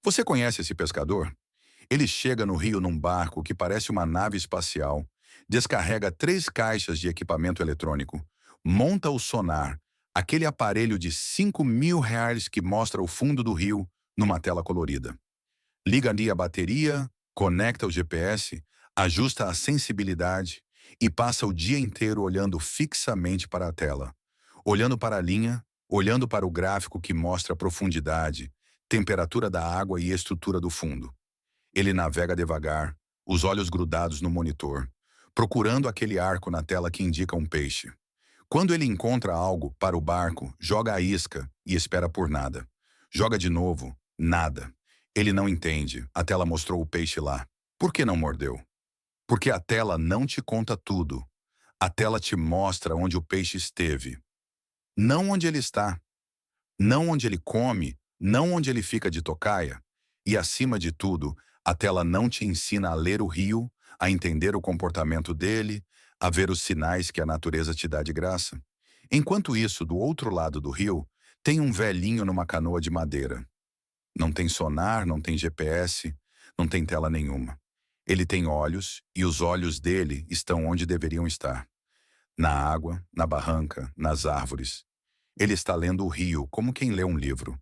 Você conhece esse pescador? Ele chega no rio num barco que parece uma nave espacial, descarrega 3 caixas de equipamento eletrônico, monta o sonar, aquele aparelho de R$ 5.000 que mostra o fundo do rio numa tela colorida. Liga ali a bateria, conecta o GPS, ajusta a sensibilidade e passa o dia inteiro olhando fixamente para a tela. Olhando para a linha, olhando para o gráfico que mostra a profundidade, temperatura da água e estrutura do fundo. Ele navega devagar, os olhos grudados no monitor, procurando aquele arco na tela que indica um peixe. Quando ele encontra algo para o barco, joga a isca e espera por nada. Joga de novo, nada. Ele não entende. A tela mostrou o peixe lá. Por que não mordeu? Porque a tela não te conta tudo. A tela te mostra onde o peixe esteve. Não onde ele está. Não onde ele come. Não onde ele fica de tocaia. E acima de tudo, a tela não te ensina a ler o rio, a entender o comportamento dele, a ver os sinais que a natureza te dá de graça. Enquanto isso, do outro lado do rio, tem um velhinho numa canoa de madeira. Não tem sonar, não tem GPS, não tem tela nenhuma. Ele tem olhos, e os olhos dele estão onde deveriam estar. Na água, na barranca, nas árvores. Ele está lendo o rio, como quem lê um livro.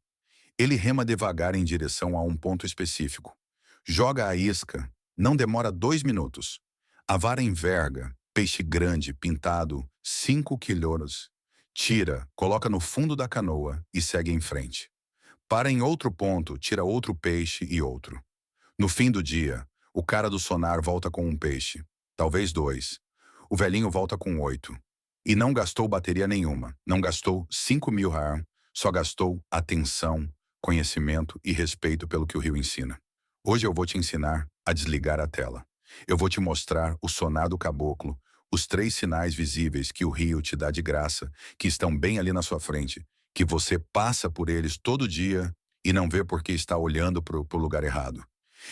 Ele rema devagar em direção a um ponto específico. Joga a isca, não demora 2 minutos. A vara enverga, peixe grande, pintado, 5 quilos. Tira, coloca no fundo da canoa e segue em frente. Para em outro ponto, tira outro peixe e outro. No fim do dia, o cara do sonar volta com um peixe, talvez 2. O velhinho volta com 8. E não gastou bateria nenhuma, não gastou R$ 5.000, só gastou atenção, conhecimento e respeito pelo que o rio ensina. Hoje eu vou te ensinar a desligar a tela. Eu vou te mostrar o sonar do caboclo, os 3 sinais visíveis que o rio te dá de graça, que estão bem ali na sua frente, que você passa por eles todo dia e não vê porque está olhando para o lugar errado.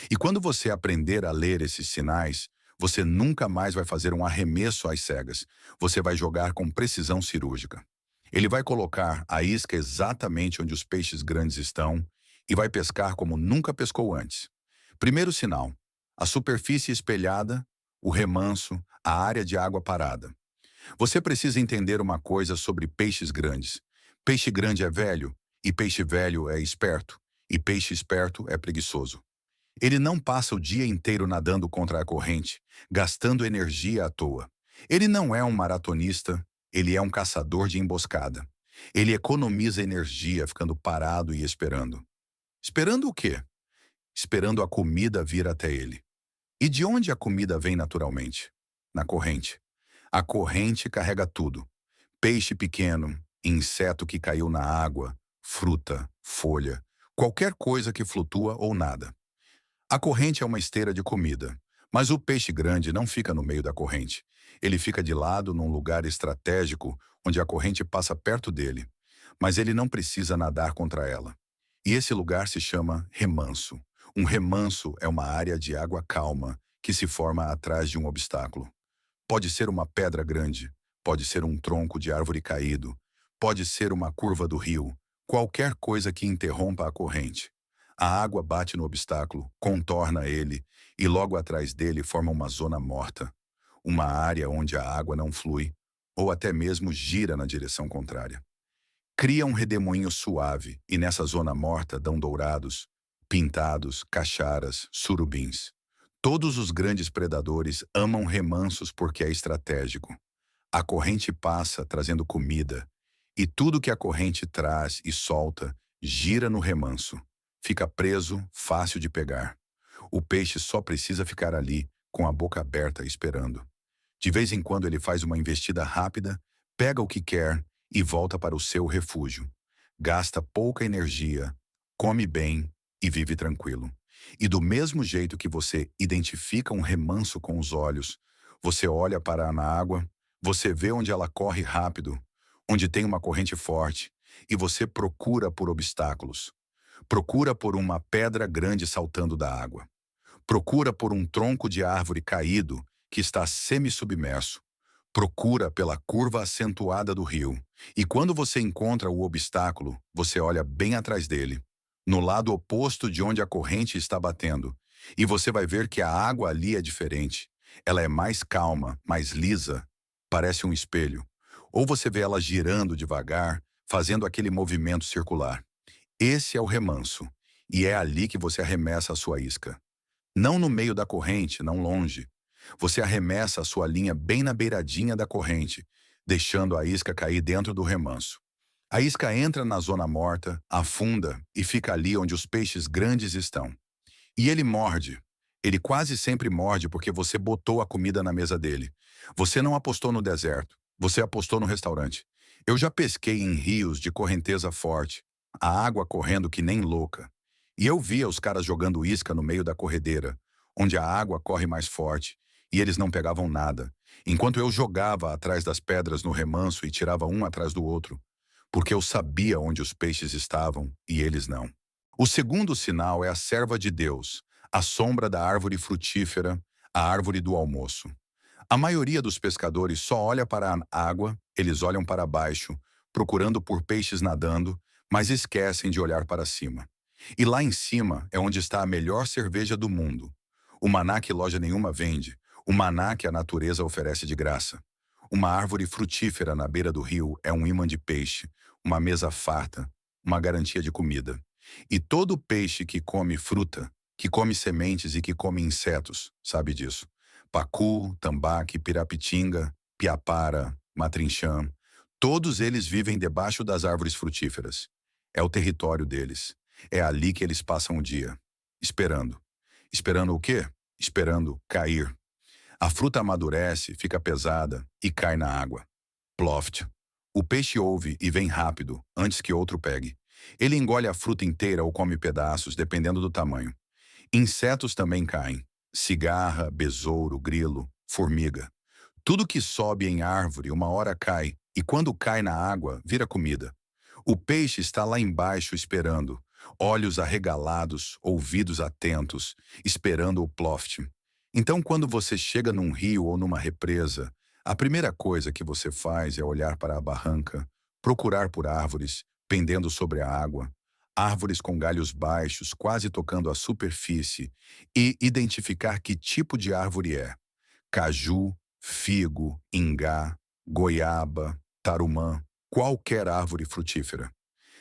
E quando você aprender a ler esses sinais, você nunca mais vai fazer um arremesso às cegas. Você vai jogar com precisão cirúrgica. Ele vai colocar a isca exatamente onde os peixes grandes estão e vai pescar como nunca pescou antes. Primeiro sinal: a superfície espelhada, o remanso, a área de água parada. Você precisa entender uma coisa sobre peixes grandes. Peixe grande é velho, e peixe velho é esperto, e peixe esperto é preguiçoso. Ele não passa o dia inteiro nadando contra a corrente, gastando energia à toa. Ele não é um maratonista, ele é um caçador de emboscada. Ele economiza energia ficando parado e esperando. Esperando o quê? Esperando a comida vir até ele. E de onde a comida vem naturalmente? Na corrente. A corrente carrega tudo. Peixe pequeno, inseto que caiu na água, fruta, folha, qualquer coisa que flutua ou nada. A corrente é uma esteira de comida, mas o peixe grande não fica no meio da corrente. Ele fica de lado num lugar estratégico onde a corrente passa perto dele, mas ele não precisa nadar contra ela. E esse lugar se chama remanso. Um remanso é uma área de água calma que se forma atrás de um obstáculo. Pode ser uma pedra grande, pode ser um tronco de árvore caído, pode ser uma curva do rio, qualquer coisa que interrompa a corrente. A água bate no obstáculo, contorna ele, e logo atrás dele forma uma zona morta, uma área onde a água não flui, ou até mesmo gira na direção contrária. Cria um redemoinho suave, e nessa zona morta dão dourados, pintados, cacharas, surubins. Todos os grandes predadores amam remansos porque é estratégico. A corrente passa trazendo comida, e tudo que a corrente traz e solta gira no remanso. Fica preso, fácil de pegar. O peixe só precisa ficar ali, com a boca aberta, esperando. De vez em quando ele faz uma investida rápida, pega o que quer e volta para o seu refúgio. Gasta pouca energia, come bem e vive tranquilo. E do mesmo jeito que você identifica um remanso com os olhos, você olha para a água, você vê onde ela corre rápido, onde tem uma corrente forte, e você procura por obstáculos. Procura por uma pedra grande saltando da água. Procura por um tronco de árvore caído que está semi-submerso. Procura pela curva acentuada do rio. E quando você encontra o obstáculo, você olha bem atrás dele. no lado oposto de onde a corrente está batendo, e você vai ver que a água ali é diferente. Ela é mais calma, mais lisa, parece um espelho. Ou você vê ela girando devagar, fazendo aquele movimento circular. Esse é o remanso, e é ali que você arremessa a sua isca. Não no meio da corrente, não longe. Você arremessa a sua linha bem na beiradinha da corrente, deixando a isca cair dentro do remanso. A isca entra na zona morta, afunda e fica ali onde os peixes grandes estão. E ele morde. Ele quase sempre morde porque você botou a comida na mesa dele. Você não apostou no deserto, você apostou no restaurante. Eu já pesquei em rios de correnteza forte, a água correndo que nem louca. E eu via os caras jogando isca no meio da corredeira, onde a água corre mais forte, e eles não pegavam nada, enquanto eu jogava atrás das pedras no remanso e tirava um atrás do outro, porque eu sabia onde os peixes estavam e eles não. O segundo sinal é a serva de Deus, a sombra da árvore frutífera, a árvore do almoço. A maioria dos pescadores só olha para a água, eles olham para baixo, procurando por peixes nadando, mas esquecem de olhar para cima. E lá em cima é onde está a melhor cerveja do mundo. O maná que loja nenhuma vende, o maná que a natureza oferece de graça. Uma árvore frutífera na beira do rio é um imã de peixe, uma mesa farta, uma garantia de comida. E todo peixe que come fruta, que come sementes e que come insetos, sabe disso. Pacu, tambaqui, pirapitinga, piapara, matrinchã, todos eles vivem debaixo das árvores frutíferas. É o território deles. É ali que eles passam o dia, esperando. Esperando o quê? Esperando cair. A fruta amadurece, fica pesada e cai na água. Ploft. O peixe ouve e vem rápido, antes que outro pegue. Ele engole a fruta inteira ou come pedaços, dependendo do tamanho. Insetos também caem. Cigarra, besouro, grilo, formiga. Tudo que sobe em árvore uma hora cai, e quando cai na água, vira comida. O peixe está lá embaixo esperando, olhos arregalados, ouvidos atentos, esperando o ploft. Então, quando você chega num rio ou numa represa, a primeira coisa que você faz é olhar para a barranca, procurar por árvores, pendendo sobre a água, árvores com galhos baixos, quase tocando a superfície, e identificar que tipo de árvore é. Caju, figo, ingá, goiaba, tarumã, qualquer árvore frutífera.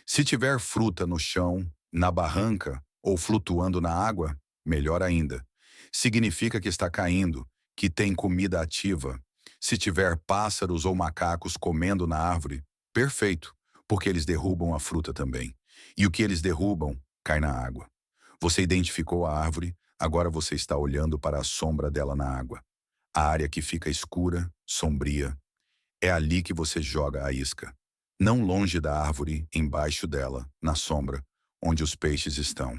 Se tiver fruta no chão, na barranca ou flutuando na água, melhor ainda. Significa que está caindo, que tem comida ativa. Se tiver pássaros ou macacos comendo na árvore, perfeito, porque eles derrubam a fruta também. E o que eles derrubam cai na água. Você identificou a árvore, agora você está olhando para a sombra dela na água. A área que fica escura, sombria. É ali que você joga a isca. Não longe da árvore, embaixo dela, na sombra, onde os peixes estão.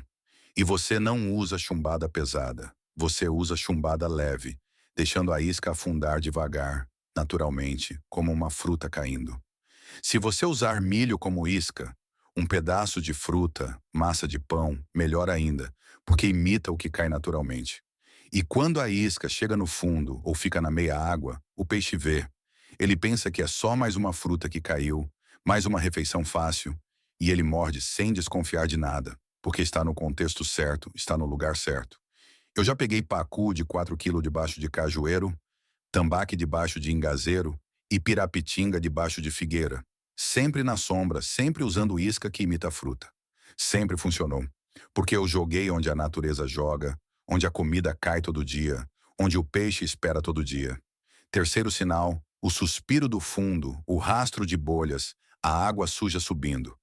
E você não usa chumbada pesada. Você usa chumbada leve, deixando a isca afundar devagar, naturalmente, como uma fruta caindo. Se você usar milho como isca, um pedaço de fruta, massa de pão, melhor ainda, porque imita o que cai naturalmente. E quando a isca chega no fundo ou fica na meia água, o peixe vê. Ele pensa que é só mais uma fruta que caiu, mais uma refeição fácil, e ele morde sem desconfiar de nada, porque está no contexto certo, está no lugar certo. Eu já peguei pacu de 4 quilos debaixo de cajueiro, tambaque debaixo de ingazeiro e pirapitinga debaixo de figueira. Sempre na sombra, sempre usando isca que imita a fruta. Sempre funcionou. Porque eu joguei onde a natureza joga, onde a comida cai todo dia, onde o peixe espera todo dia. Terceiro sinal, o suspiro do fundo, o rastro de bolhas, a água suja subindo.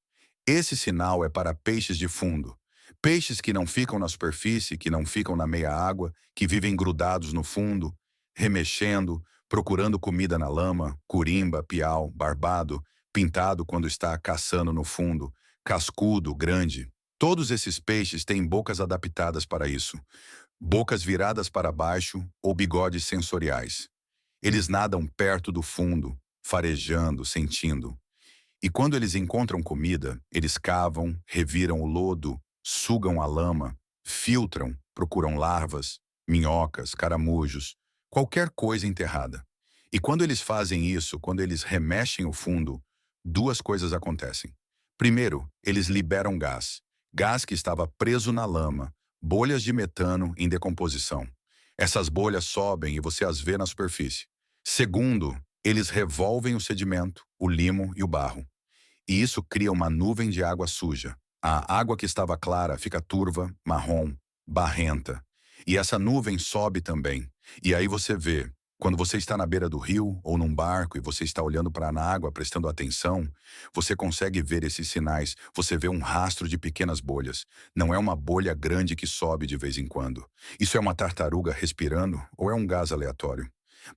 Esse sinal é para peixes de fundo. Peixes que não ficam na superfície, que não ficam na meia água, que vivem grudados no fundo, remexendo, procurando comida na lama, curimba, piau, barbado, pintado quando está caçando no fundo, cascudo, grande. Todos esses peixes têm bocas adaptadas para isso. Bocas viradas para baixo ou bigodes sensoriais. Eles nadam perto do fundo, farejando, sentindo. E quando eles encontram comida, eles cavam, reviram o lodo, sugam a lama, filtram, procuram larvas, minhocas, caramujos, qualquer coisa enterrada. E quando eles fazem isso, quando eles remexem o fundo, duas coisas acontecem. Primeiro, eles liberam gás. Gás que estava preso na lama, bolhas de metano em decomposição. Essas bolhas sobem e você as vê na superfície. Segundo, eles revolvem o sedimento, o limo e o barro. E isso cria uma nuvem de água suja. A água que estava clara fica turva, marrom, barrenta. E essa nuvem sobe também. E aí você vê, quando você está na beira do rio ou num barco e você está olhando para a água, prestando atenção, você consegue ver esses sinais. Você vê um rastro de pequenas bolhas. Não é uma bolha grande que sobe de vez em quando. Isso é uma tartaruga respirando ou é um gás aleatório?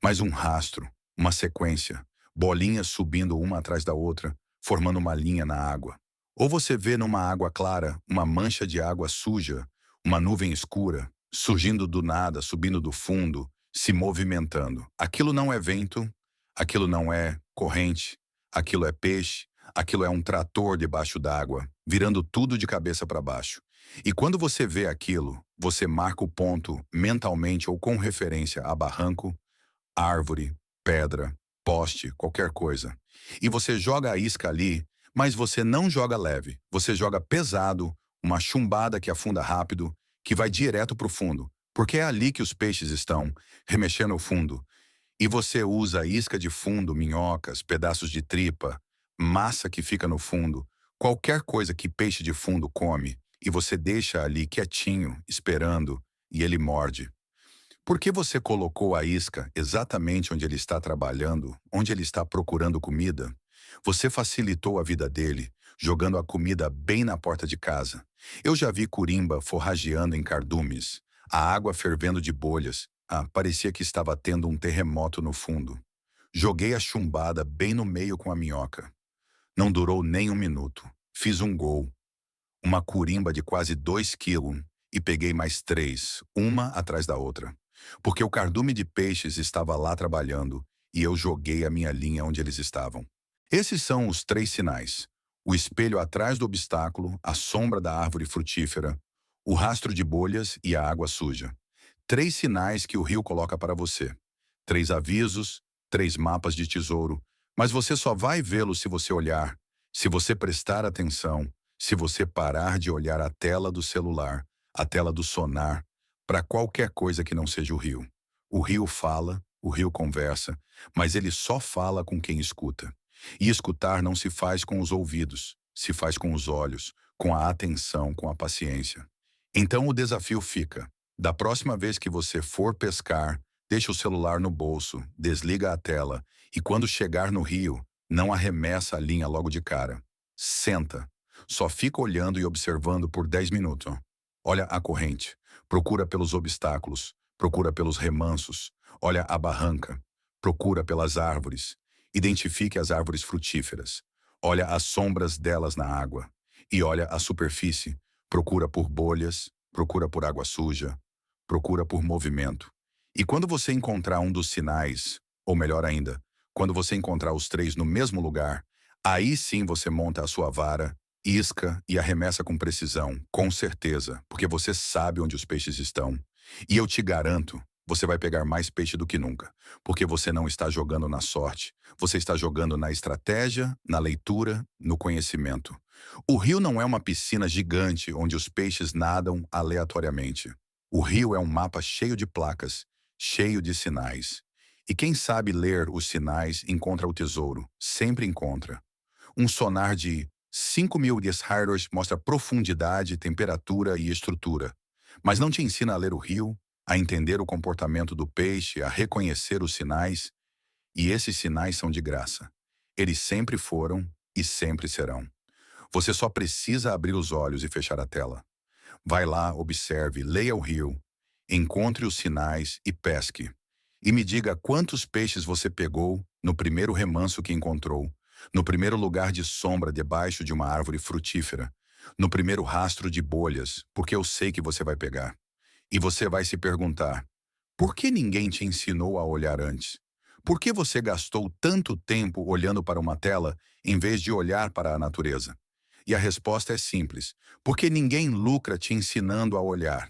Mas um rastro, uma sequência, bolinhas subindo uma atrás da outra, formando uma linha na água. Ou você vê numa água clara uma mancha de água suja, uma nuvem escura, surgindo do nada, subindo do fundo, se movimentando. Aquilo não é vento, aquilo não é corrente, aquilo é peixe, aquilo é um trator debaixo d'água, virando tudo de cabeça para baixo. E quando você vê aquilo, você marca o ponto mentalmente ou com referência a barranco, árvore, pedra, poste, qualquer coisa. E você joga a isca ali, mas você não joga leve, você joga pesado, uma chumbada que afunda rápido, que vai direto para o fundo, porque é ali que os peixes estão, remexendo o fundo. E você usa a isca de fundo, minhocas, pedaços de tripa, massa que fica no fundo, qualquer coisa que peixe de fundo come, e você deixa ali quietinho, esperando, e ele morde. Por que você colocou a isca exatamente onde ele está trabalhando, onde ele está procurando comida? Você facilitou a vida dele, jogando a comida bem na porta de casa. Eu já vi curimba forrageando em cardumes, a água fervendo de bolhas. Ah, parecia que estava tendo um terremoto no fundo. Joguei a chumbada bem no meio com a minhoca. Não durou nem um minuto. Fiz um gol, uma curimba de quase 2 quilos, e peguei mais três, uma atrás da outra. Porque o cardume de peixes estava lá trabalhando e eu joguei a minha linha onde eles estavam. Esses são os três sinais: o espelho atrás do obstáculo, a sombra da árvore frutífera, o rastro de bolhas e a água suja. Três sinais que o rio coloca para você. Três avisos, três mapas de tesouro, mas você só vai vê-los se você olhar, se você prestar atenção, se você parar de olhar a tela do celular, a tela do sonar, para qualquer coisa que não seja o rio. O rio fala, o rio conversa, mas ele só fala com quem escuta. E escutar não se faz com os ouvidos, se faz com os olhos, com a atenção, com a paciência. Então o desafio fica: da próxima vez que você for pescar, deixe o celular no bolso, desliga a tela e quando chegar no rio, não arremessa a linha logo de cara. Senta. Só fica olhando e observando por 10 minutos. Olha a corrente, procura pelos obstáculos, procura pelos remansos, olha a barranca, procura pelas árvores, identifique as árvores frutíferas, olha as sombras delas na água e olha a superfície, procura por bolhas, procura por água suja, procura por movimento. E quando você encontrar um dos sinais, ou melhor ainda, quando você encontrar os três no mesmo lugar, aí sim você monta a sua vara, isca e arremessa com precisão, com certeza, porque você sabe onde os peixes estão. E eu te garanto, você vai pegar mais peixe do que nunca, porque você não está jogando na sorte, você está jogando na estratégia, na leitura, no conhecimento. O rio não é uma piscina gigante onde os peixes nadam aleatoriamente. O rio é um mapa cheio de placas, cheio de sinais. E quem sabe ler os sinais encontra o tesouro, sempre encontra. Um sonar de 5.000 deshyros mostra profundidade, temperatura e estrutura, mas não te ensina a ler o rio, a entender o comportamento do peixe, a reconhecer os sinais, e esses sinais são de graça. Eles sempre foram e sempre serão. Você só precisa abrir os olhos e fechar a tela. Vai lá, observe, leia o rio, encontre os sinais e pesque. E me diga quantos peixes você pegou no primeiro remanso que encontrou, no primeiro lugar de sombra debaixo de uma árvore frutífera, no primeiro rastro de bolhas, porque eu sei que você vai pegar. E você vai se perguntar: por que ninguém te ensinou a olhar antes? Por que você gastou tanto tempo olhando para uma tela em vez de olhar para a natureza? E a resposta é simples: porque ninguém lucra te ensinando a olhar.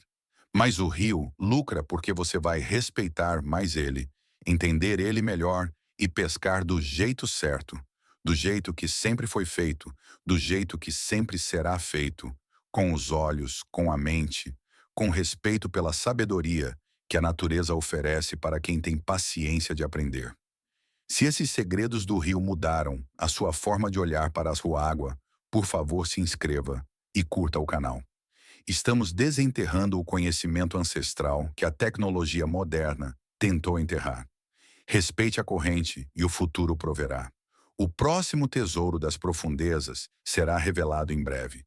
Mas o rio lucra porque você vai respeitar mais ele, entender ele melhor e pescar do jeito certo, do jeito que sempre foi feito, do jeito que sempre será feito, com os olhos, com a mente, com respeito pela sabedoria que a natureza oferece para quem tem paciência de aprender. Se esses segredos do rio mudaram a sua forma de olhar para a sua água, por favor se inscreva e curta o canal. Estamos desenterrando o conhecimento ancestral que a tecnologia moderna tentou enterrar. Respeite a corrente e o futuro proverá. O próximo tesouro das profundezas será revelado em breve.